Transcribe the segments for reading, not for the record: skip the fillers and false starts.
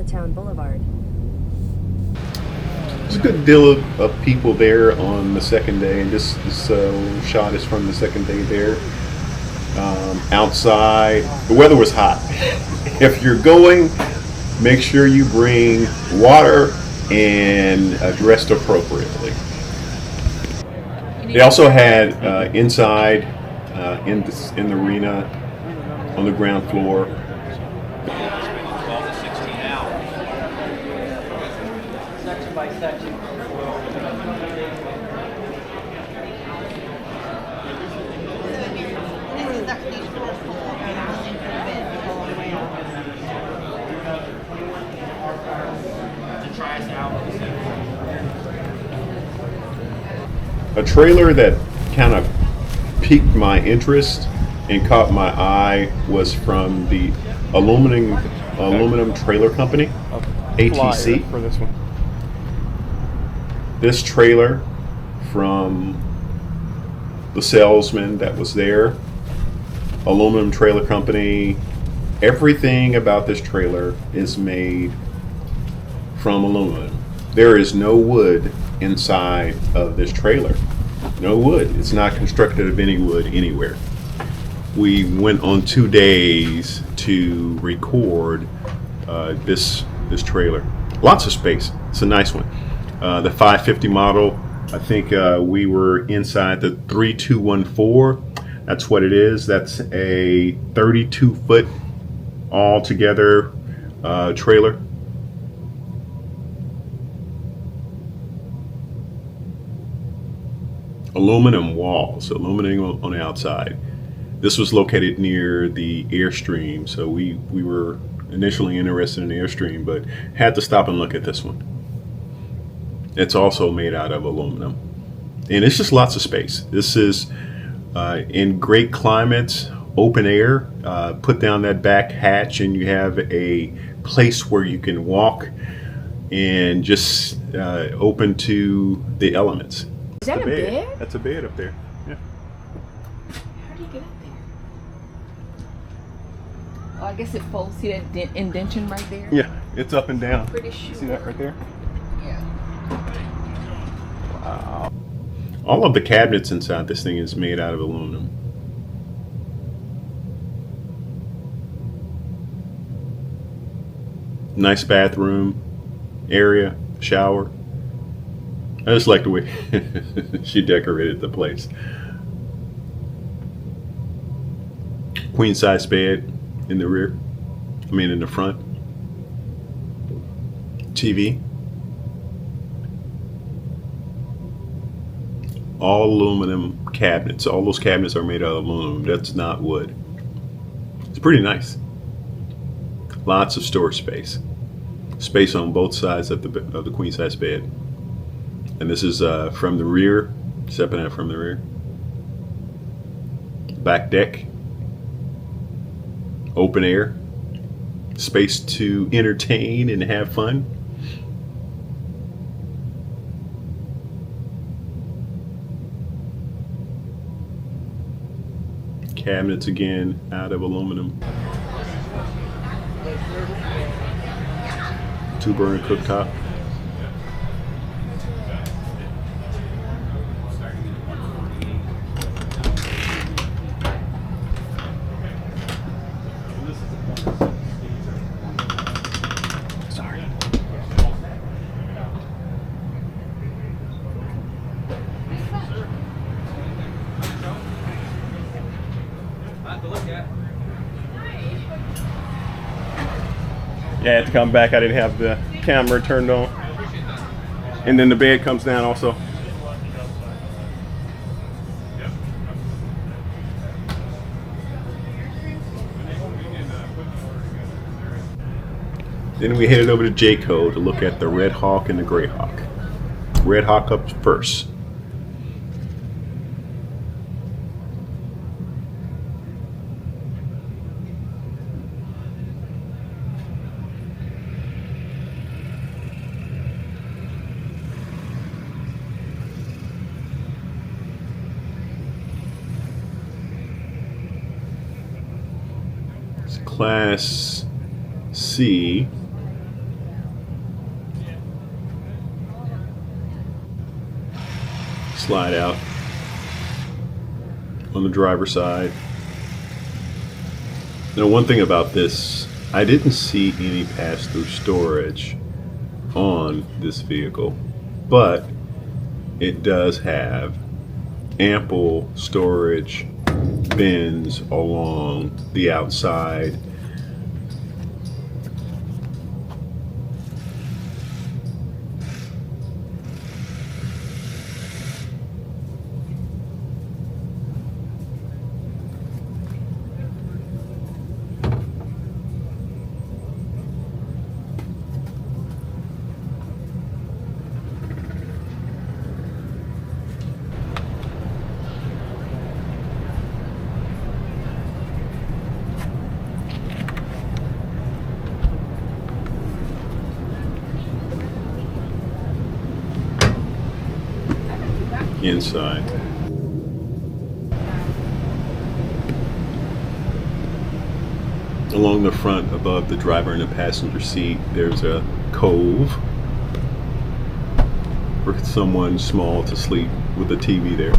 Town Boulevard. There's a good deal of people there on the second day, and this shot is from the second day there. Outside, the weather was hot. If you're going, make sure you bring water and dressed appropriately. They also had inside in the arena on the ground floor. Section by section. A trailer that kind of piqued my interest and caught my eye was from the aluminum trailer company, ATC. For this one. This trailer, from the salesman that was there, aluminum trailer company, everything about this trailer is made from aluminum. There is no wood inside of this trailer. No wood. It's not constructed of any wood anywhere. We went on 2 days to record this trailer. Lots of space. It's a nice one. The 550 model, I think we were inside the 3214. That's what it is. That's a 32-foot all-together trailer. Aluminum walls, aluminum on the outside. This was located near the Airstream, so we were initially interested in the Airstream, but had to stop and look at this one. It's also made out of aluminum, and it's just lots of space. This is in great climates, open air. Put down that back hatch, and you have a place where you can walk and just open to the elements. Is that a bed? That's a bed up there. Yeah. How do you get up there? Oh, I guess it folds. See that indention right there? Yeah, it's up and down. Pretty sure. See that right there? Yeah. Wow. All of the cabinets inside this thing is made out of aluminum. Nice bathroom area, shower. I just like the way she decorated the place. Queen size bed in the rear. I mean in the front. TV. All aluminum cabinets. All those cabinets are made out of aluminum. That's not wood. It's pretty nice. Lots of storage space. Space on both sides of the queen size bed. And this is from the rear, stepping out from the rear. Back deck. Open air. Space to entertain and have fun. Cabinets again out of aluminum. 2-burner cooktop. Sorry. Yeah, I had to come back. I didn't have the camera turned on. And then the bed comes down also. Then we headed over to Jayco to look at the Redhawk and the Greyhawk. Redhawk up first. It's Class C. slide out on the driver's side. Now, one thing about this, I didn't see any pass-through storage on this vehicle, but it does have ample storage bins along the outside. Inside. Along the front, above the driver and the passenger seat, there's a cove for someone small to sleep with a TV there.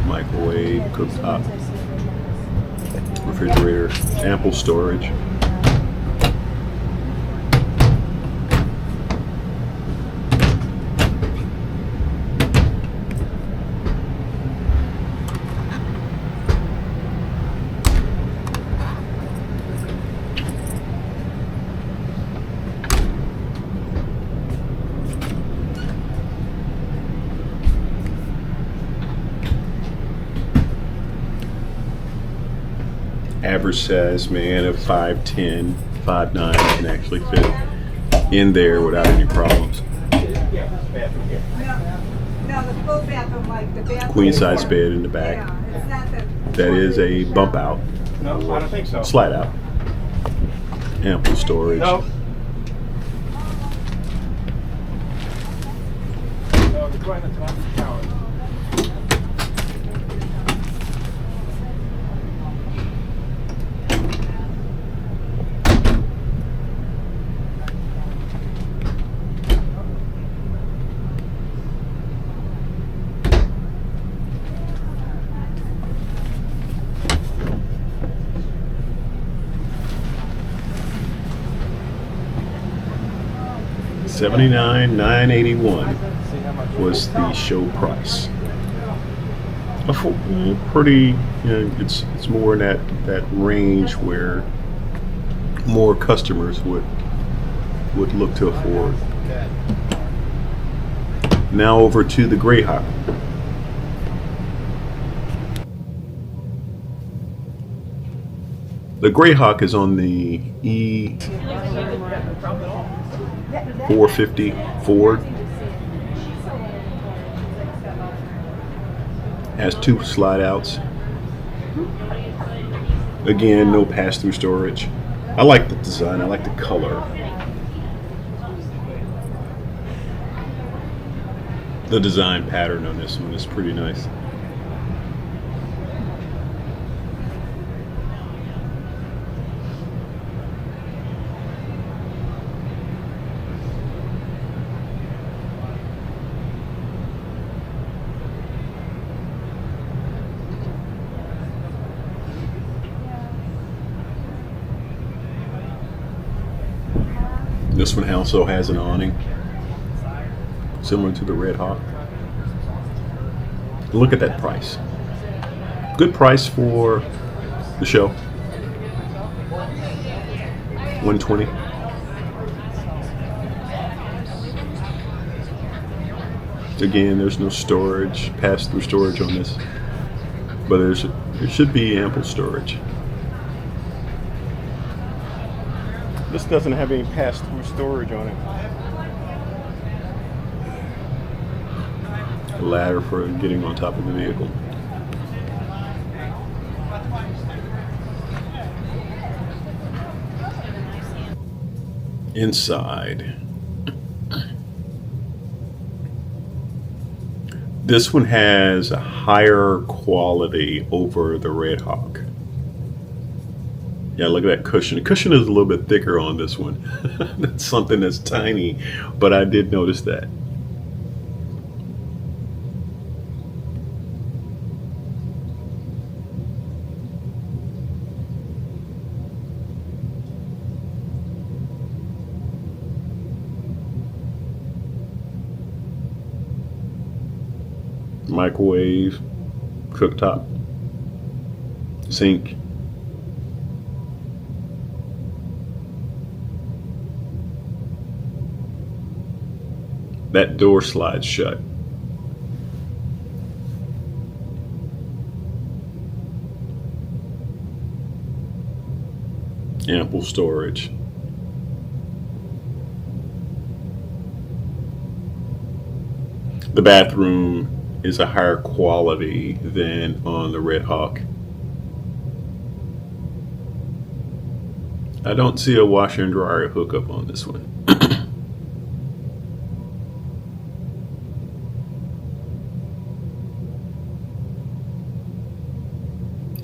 Microwave, cooktop, refrigerator, ample storage. Average size man of 5'10", 5'9" can actually fit in there without any problems. Queen size bed in the back. That is a bump out. No, I don't think so. Slide out. Ample storage. No. No, the toilet's not the shower. $79,981 was the show price. Pretty, it's more in that range where more customers would look to afford. Now over to the Greyhawk. The Greyhawk is on the E450 Ford. Has 2 slide outs. Again, no pass-through storage. I like the design. I like the color. The design pattern on this one is pretty nice. This one also has an awning, similar to the Redhawk. Look at that price. Good price for the show. $120. Again, there's no storage, pass-through storage on this, but there should be ample storage. This doesn't have any pass-through storage on it. A ladder for getting on top of the vehicle. Inside. This one has a higher quality over the Redhawk. Yeah, look at that cushion. The cushion is a little bit thicker on this one. That's something that's tiny, but I did notice that. Microwave, cooktop, sink. That door slides shut. Ample storage. The bathroom is a higher quality than on the Redhawk. I don't see a washer and dryer hookup on this one.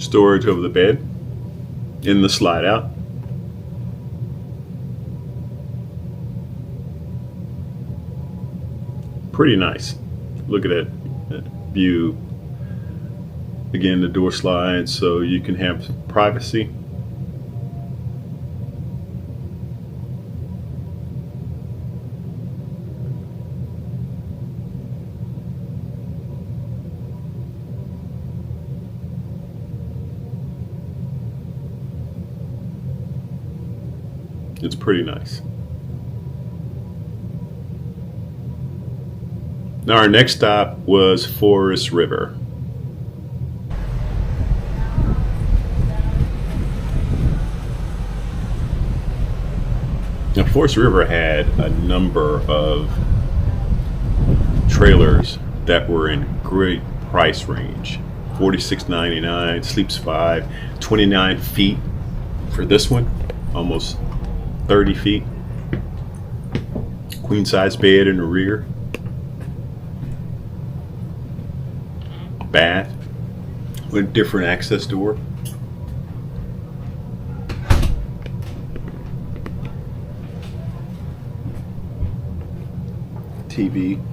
Storage over the bed in the slide out. Pretty nice. Look at that view. Again, the door slides so you can have privacy. It's pretty nice. Now our next stop was Forest River. Now Forest River had a number of trailers that were in great price range. $46.99, sleeps 5, 29 feet for this one, almost 30 feet. Queen size bed in the rear. Bath with different access door. TV.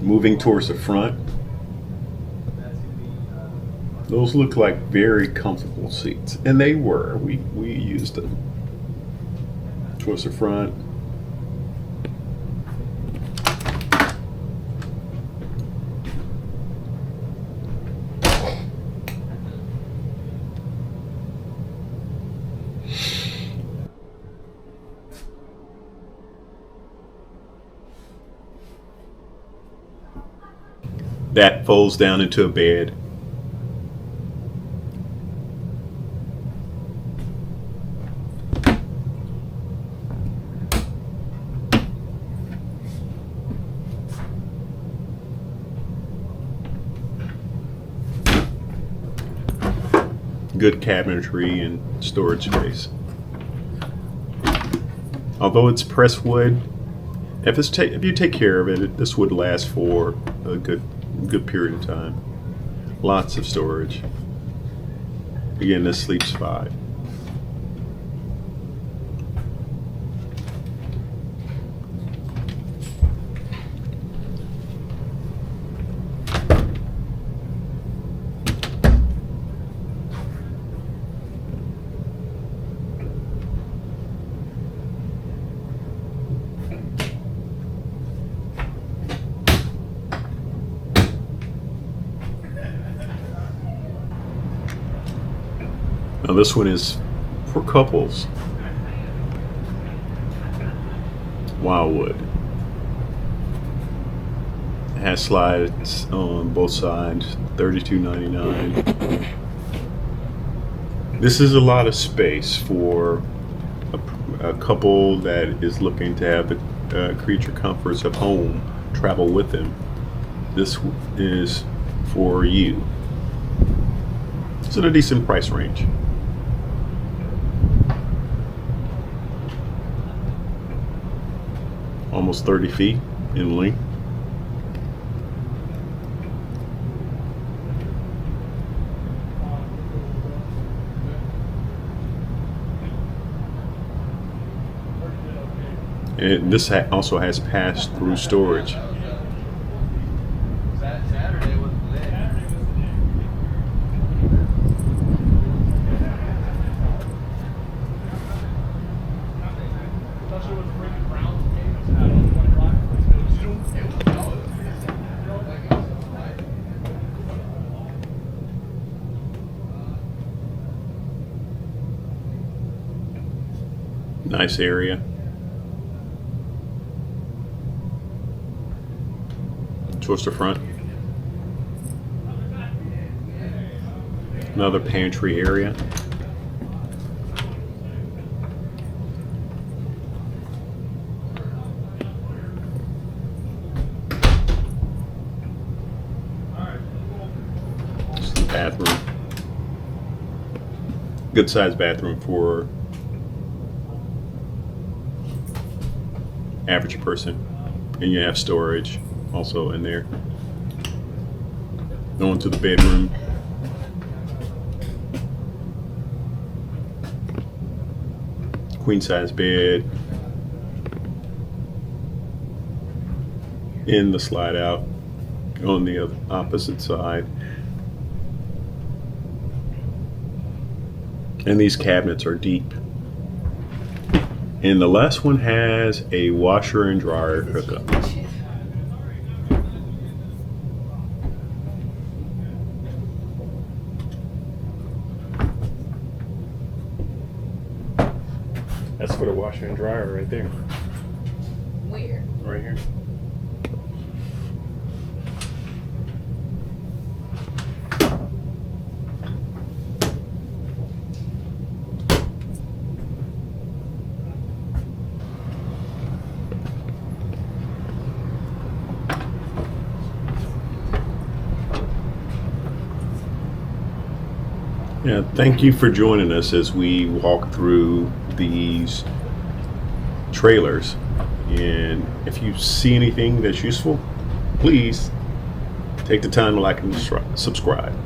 Moving towards the front. Those look like very comfortable seats, and they were. We used them. Towards the front. That folds down into a bed. Good cabinetry and storage space. Although it's pressed wood, if you take care of it, this would last for a good period of time. Lots of storage. Again, this sleeps 5. Now this one is for couples. Wildwood. It has slides on both sides, $32.99. This is a lot of space for a couple that is looking to have the creature comforts of home travel with them. This is for you. It's in a decent price range. almost 30 feet in length. And this also has pass-through storage. Nice area. Towards the front. Another pantry area. This is the bathroom. Good sized bathroom for average person. And you have storage also in there. Going to the bedroom. Queen size bed. In the slide out on the opposite side. And these cabinets are deep. And the last one has a washer and dryer hookup. That's for the washer and dryer right there. Where? Right here. Yeah, thank you for joining us as we walk through these trailers. And if you see anything that's useful, please take the time to like and subscribe.